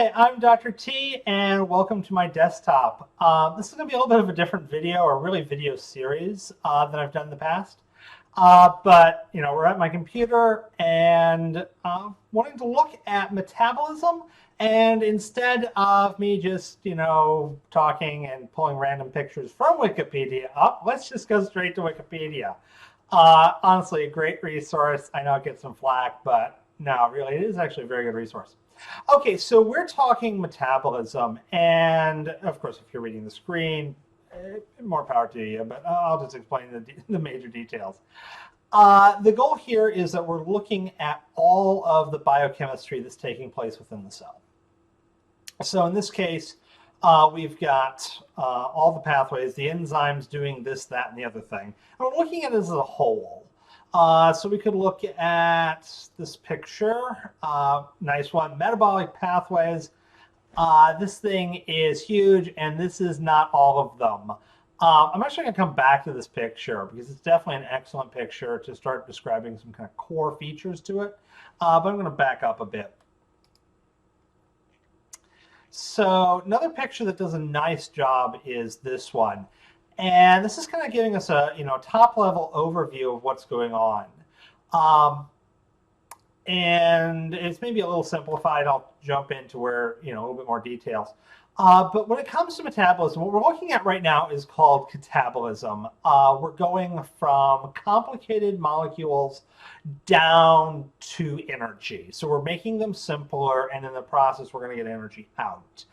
Hi, I'm Dr. T, and welcome to my desktop. This is going to be a little bit of a different video, or really video series, than I've done in the past. But we're at my computer and wanting to look at metabolism. And instead of me just, talking and pulling random pictures from Wikipedia up, let's just go straight to Wikipedia. Honestly, a great resource. I know it gets some flack, but no, really, it is actually a very good resource. Okay, so we're talking metabolism, and of course, if you're reading the screen, more power to you, but I'll just explain the major details. The goal here is that we're looking at all of the biochemistry that's taking place within the cell. So in this case, we've got all the pathways, the enzymes doing this, that, and the other thing. And we're looking at it as a whole. So we could look at this picture, nice one, Metabolic Pathways. This thing is huge, and this is not all of them. I'm actually going to come back to this picture because it's definitely an excellent picture to start describing some kind of core features to it, but I'm going to back up a bit. So another picture that does a nice job is this one. And this is kind of giving us a top-level overview of what's going on. And it's maybe a little simplified. I'll jump into where, a little bit more details. But when it comes to metabolism, what we're looking at right now is called catabolism. We're going from complicated molecules down to energy. So we're making them simpler, and in the process, we're going to get energy out.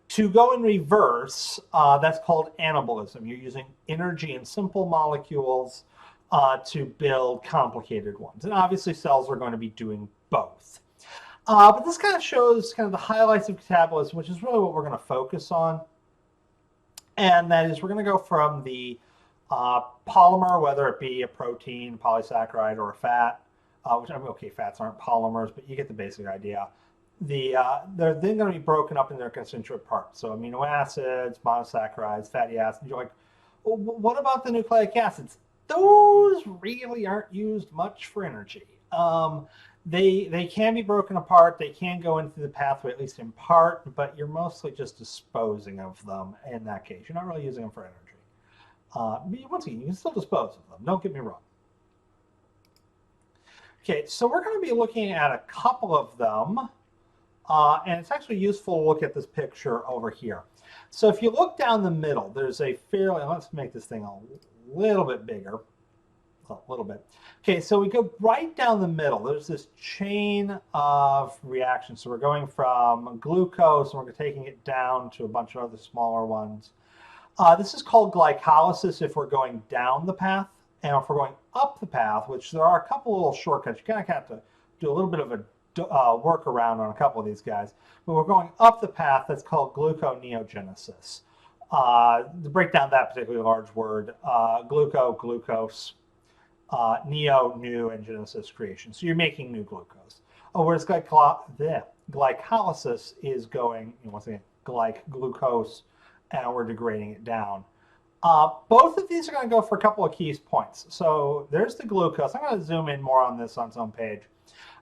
To go in reverse, that's called anabolism. You're using energy in simple molecules to build complicated ones. And obviously, cells are going to be doing both. But this kind of shows kind of the highlights of catabolism, which is really what we're going to focus on. And that is we're going to go from the polymer, whether it be a protein, polysaccharide, or a fat, which I mean, okay, fats aren't polymers, but you get the basic idea. They're then going to be broken up in their constituent parts. So amino acids, monosaccharides, fatty acids. You're like, well, what about the nucleic acids? Those really aren't used much for energy. They can be broken apart. They can go into the pathway, at least in part, but you're mostly just disposing of them in that case. You're not really using them for energy. But once again, you can still dispose of them. Don't get me wrong. Okay, so we're going to be looking at a couple of them. And it's actually useful to look at this picture over here. So if you look down the middle, there's a fairly, let's make this thing a little bit bigger, a little bit. Okay, so we go right down the middle. There's this chain of reactions. So we're going from glucose, and we're taking it down to a bunch of other smaller ones. This is called glycolysis if we're going down the path. And if we're going up the path, which there are a couple little shortcuts, you kind of have to do a little bit of a workaround on a couple of these guys. But we're going up the path that's called gluconeogenesis. To break down that particularly large word, glucose, neo, new, and genesis, creation. So you're making new glucose. Whereas glycolysis is going, once again, glucose, and we're degrading it down. Both of these are going to go for a couple of key points. So there's the glucose. I'm going to zoom in more on this on its own page.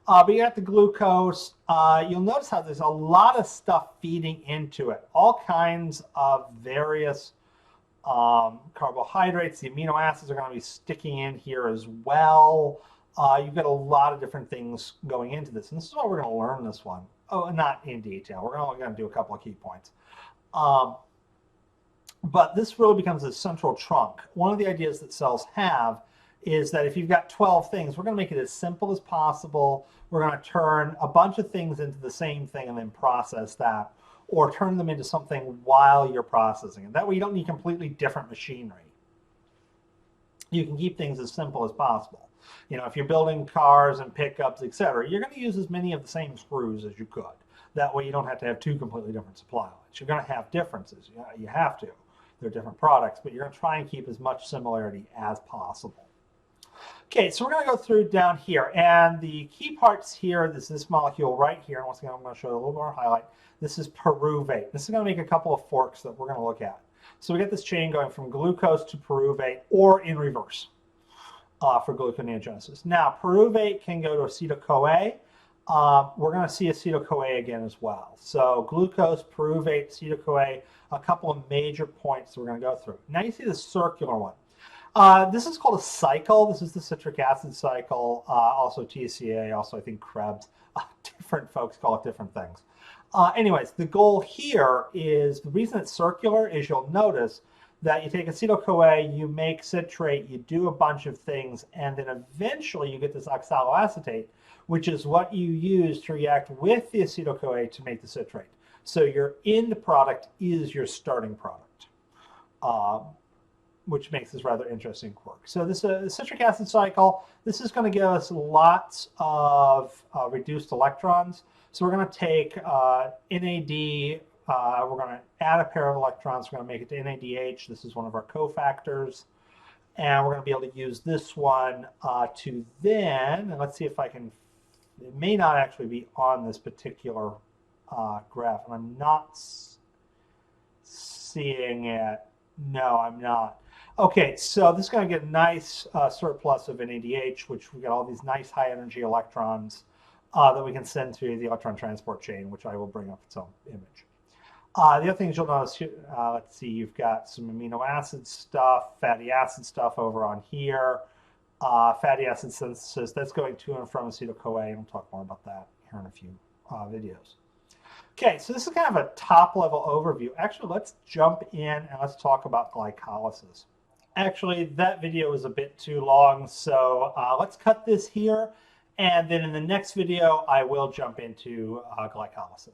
But you got the glucose. You'll notice how there's a lot of stuff feeding into it. All kinds of various carbohydrates. The amino acids are going to be sticking in here as well. You've got a lot of different things going into this. And this is what we're going to learn this one. Oh, not in detail. We're only going to do a couple of key points. But this really becomes a central trunk. One of the ideas that cells have is that if you've got 12 things, we're going to make it as simple as possible. We're going to turn a bunch of things into the same thing and then process that, or turn them into something while you're processing it. That way you don't need completely different machinery. You can keep things as simple as possible. If you're building cars and pickups, etc., you're going to use as many of the same screws as you could. That way you don't have to have two completely different supply lines. You're going to have differences. You have to. They're different products, but you're going to try and keep as much similarity as possible. Okay, so we're going to go through down here, and the key parts here, this molecule right here, and once again I'm going to show you a little more highlight. This is pyruvate. This is going to make a couple of forks that we're going to look at. So we get this chain going from glucose to pyruvate, or in reverse for gluconeogenesis. Now, pyruvate can go to acetyl-CoA. we're going to see acetyl-CoA again as well. So glucose, pyruvate, acetyl-CoA, a couple of major points we're going to go through. Now you see the circular one. This is called a cycle. This is the citric acid cycle, also TCA, also I think Krebs. Different folks call it different things. Anyways, the goal here is, the reason it's circular is you'll notice that you take acetyl-CoA, you make citrate, you do a bunch of things, and then eventually you get this oxaloacetate, which is what you use to react with the acetyl-CoA to make the citrate. So your end product is your starting product, which makes this rather interesting quirk. So this citric acid cycle, this is going to give us lots of reduced electrons. So we're going to take NAD, we're going to add a pair of electrons, we're going to make it to NADH. This is one of our cofactors. And we're going to be able to use this one to then, and let's see if I can, it may not actually be on this particular graph, and I'm not seeing it. No, I'm not. Okay, so this is going to get a nice surplus of NADH, which we got all these nice high energy electrons that we can send through the electron transport chain, which I will bring up its own image. The other things you'll notice, let's see, you've got some amino acid stuff, fatty acid stuff over on here. Fatty acid synthesis, that's going to and from acetyl-CoA, and we'll talk more about that here in a few videos. Okay, so this is kind of a top-level overview. Actually, let's jump in and let's talk about glycolysis. Actually, that video is a bit too long, so let's cut this here, and then in the next video, I will jump into glycolysis.